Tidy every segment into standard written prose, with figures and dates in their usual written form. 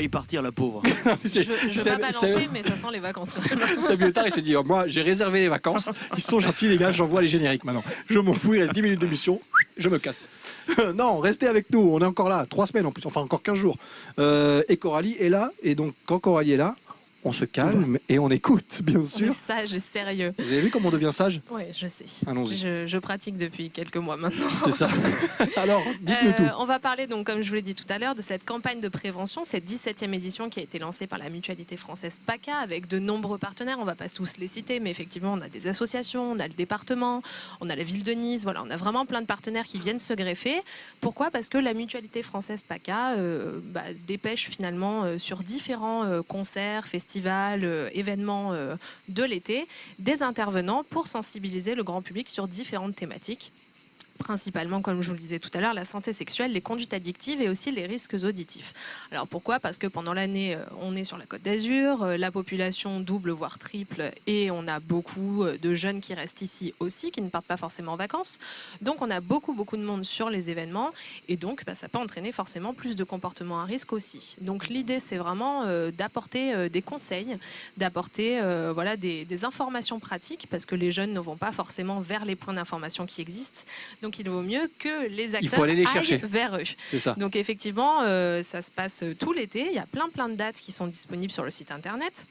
failli partir, la pauvre. Je veux pas balancer, mais ça sent les vacances. Samuel Tarr, il se dit oh, moi j'ai réservé les vacances, ils sont gentils les gars, j'envoie les génériques maintenant. Je m'en fous, il reste 10 minutes d'émission, je me casse. Non, restez avec nous, on est encore là, 3 semaines en plus, enfin encore 15 jours. Et Coralie est là, et donc quand Coralie est là, on se calme et on écoute, bien On sûr. est sage et sérieux. Vous avez vu comment on devient sage? Oui, je sais. Allons-y. Je pratique depuis quelques mois maintenant. C'est ça. Alors, dites-nous tout. On va parler, donc, comme je vous l'ai dit tout à l'heure, de cette campagne de prévention, cette 17e édition qui a été lancée par la mutualité française PACA avec de nombreux partenaires. On ne va pas tous les citer, mais effectivement, on a des associations, on a le département, on a la ville de Nice. Voilà, on a vraiment plein de partenaires qui viennent se greffer. Pourquoi? Parce que la mutualité française PACA dépêche finalement sur différents concerts, festivals, événements de l'été, des intervenants pour sensibiliser le grand public sur différentes thématiques. Principalement, comme je vous le disais tout à l'heure, la santé sexuelle, les conduites addictives et aussi les risques auditifs. Alors pourquoi? Parce que pendant l'année, on est sur la Côte d'Azur, la population double voire triple et on a beaucoup de jeunes qui restent ici aussi, qui ne partent pas forcément en vacances. Donc on a beaucoup de monde sur les événements et donc ça peut entraîner forcément plus de comportements à risque aussi. Donc l'idée c'est vraiment d'apporter des conseils, d'apporter des informations pratiques parce que les jeunes ne vont pas forcément vers les points d'information qui existent. Donc il vaut mieux que les acteurs aillent vers eux. C'est ça. Donc effectivement, ça se passe tout l'été. Il y a plein de dates qui sont disponibles sur le site internet.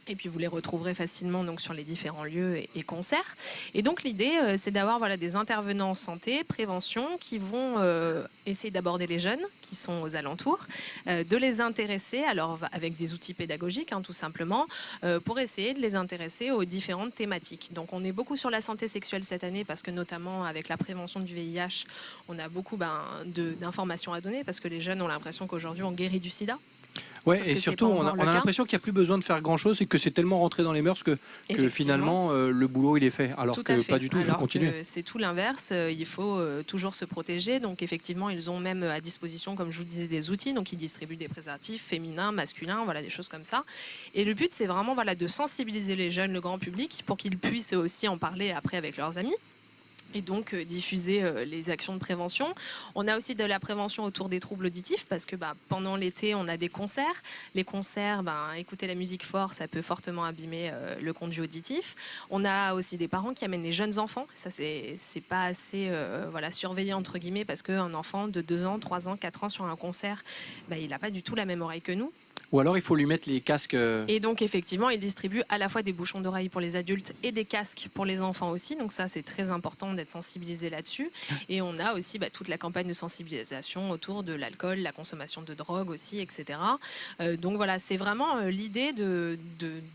Et puis vous les retrouverez facilement donc, sur les différents lieux et concerts. Et donc l'idée, c'est d'avoir des intervenants en santé, prévention, qui vont essayer d'aborder les jeunes qui sont aux alentours, de les intéresser, alors avec des outils pédagogiques tout simplement, pour essayer de les intéresser aux différentes thématiques. Donc on est beaucoup sur la santé sexuelle cette année parce que notamment avec la prévention du VIH, on a beaucoup d'informations à donner parce que les jeunes ont l'impression qu'aujourd'hui on guérit du sida. Ouais, et surtout, on a l'impression qu'il n'y a plus besoin de faire grand-chose et que c'est tellement rentré dans les mœurs que finalement, le boulot, il est fait. Alors que pas du tout, il faut continuer. C'est tout l'inverse. Il faut toujours se protéger. Donc, effectivement, ils ont même à disposition, comme je vous disais, des outils. Donc, ils distribuent des préservatifs féminins, masculins, des choses comme ça. Et le but, c'est vraiment de sensibiliser les jeunes, le grand public, pour qu'ils puissent aussi en parler après avec leurs amis. Et donc diffuser les actions de prévention. On a aussi de la prévention autour des troubles auditifs parce que pendant l'été, on a des concerts. Les concerts, écouter la musique fort, ça peut fortement abîmer le conduit auditif. On a aussi des parents qui amènent les jeunes enfants. Ça, c'est pas assez surveillé, entre guillemets, parce qu'un enfant de 2 ans, 3 ans, 4 ans sur un concert, il n'a pas du tout la même oreille que nous. Ou alors il faut lui mettre les casques. Et donc effectivement, il distribue à la fois des bouchons d'oreille pour les adultes et des casques pour les enfants aussi. Donc ça, c'est très important d'être sensibilisé là-dessus. Et on a aussi toute la campagne de sensibilisation autour de l'alcool, la consommation de drogue aussi, etc. Donc voilà, c'est vraiment l'idée de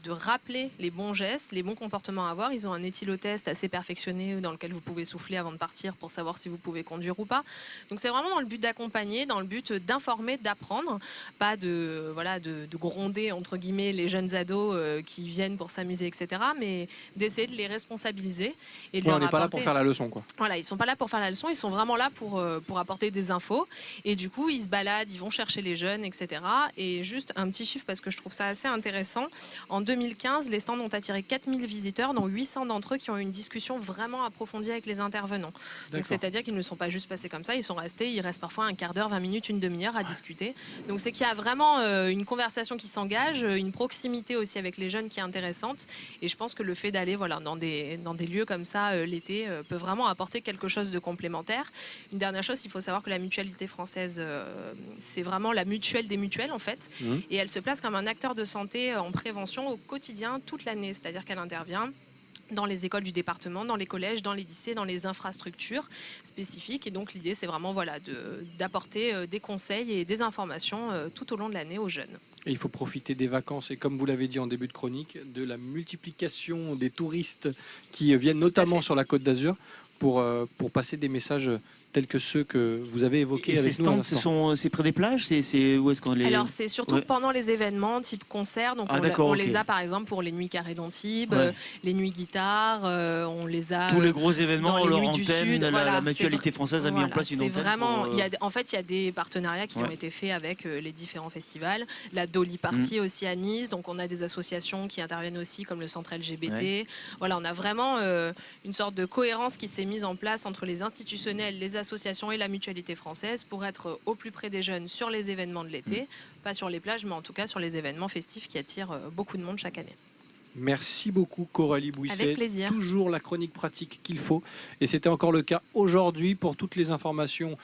rappeler les bons gestes, les bons comportements à avoir. Ils ont un éthylotest assez perfectionné dans lequel vous pouvez souffler avant de partir pour savoir si vous pouvez conduire ou pas. Donc c'est vraiment dans le but d'accompagner, dans le but d'informer, d'apprendre, pas de gronder entre guillemets les jeunes ados qui viennent pour s'amuser, etc. Mais d'essayer de les responsabiliser et de leur on n'est apporter... pas là pour faire la leçon, quoi. Voilà, ils sont pas là pour faire la leçon, ils sont vraiment là pour apporter des infos. Et du coup, ils se baladent, ils vont chercher les jeunes, etc. Et juste un petit chiffre parce que je trouve ça assez intéressant. En 2015, les stands ont attiré 4000 visiteurs, dont 800 d'entre eux qui ont eu une discussion vraiment approfondie avec les intervenants. Donc c'est-à-dire qu'ils ne sont pas juste passés comme ça, ils restent parfois un quart d'heure, 20 minutes, une demi-heure à discuter. Donc c'est qu'il y a vraiment une conversation qui s'engage, une proximité aussi avec les jeunes qui est intéressante. Et je pense que le fait d'aller dans des lieux comme ça l'été peut vraiment apporter quelque chose de complémentaire. Une dernière chose, il faut savoir que la mutualité française, c'est vraiment la mutuelle des mutuelles en fait. Et elle se place comme un acteur de santé en prévention au quotidien toute l'année. C'est-à-dire qu'elle intervient dans les écoles du département, dans les collèges, dans les lycées, dans les infrastructures spécifiques. Et donc l'idée, c'est vraiment d'apporter des conseils et des informations tout au long de l'année aux jeunes. Et il faut profiter des vacances et comme vous l'avez dit en début de chronique, de la multiplication des touristes qui viennent notamment sur la Côte d'Azur pour passer des messages tels que ceux que vous avez évoqués et avec ces nous. stands, c'est près des plages, où est-ce qu'on les... Alors c'est surtout pendant les événements type concert. Donc on les a par exemple pour les nuits Carré d'Antibes, les nuits guitare, on les a tous les gros événements. Dans les leur nuits du antenne, Sud, la mutualité française a mis en place une antenne. Vraiment, il y a des partenariats qui ont été faits avec les différents festivals. La Dolly Party aussi à Nice. Donc on a des associations qui interviennent aussi comme le Centre LGBT. Voilà, on a vraiment une sorte de cohérence qui s'est été mises en place entre les institutionnels, les associations et la mutualité française pour être au plus près des jeunes sur les événements de l'été, pas sur les plages, mais en tout cas sur les événements festifs qui attirent beaucoup de monde chaque année. Merci beaucoup Coralie Bouisset. Avec plaisir. Toujours la chronique pratique qu'il faut. Et c'était encore le cas aujourd'hui. Pour toutes les informations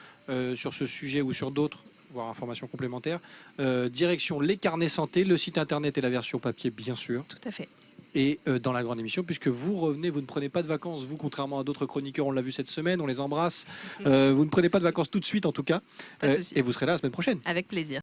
sur ce sujet ou sur d'autres, voire informations complémentaires, direction les carnets santé, le site internet et la version papier bien sûr. Tout à fait. Et dans la grande émission, puisque vous revenez, vous ne prenez pas de vacances, vous, contrairement à d'autres chroniqueurs, on l'a vu cette semaine, on les embrasse. Vous ne prenez pas de vacances tout de suite en tout cas. Pas de souci. Et vous serez là la semaine prochaine. Avec plaisir.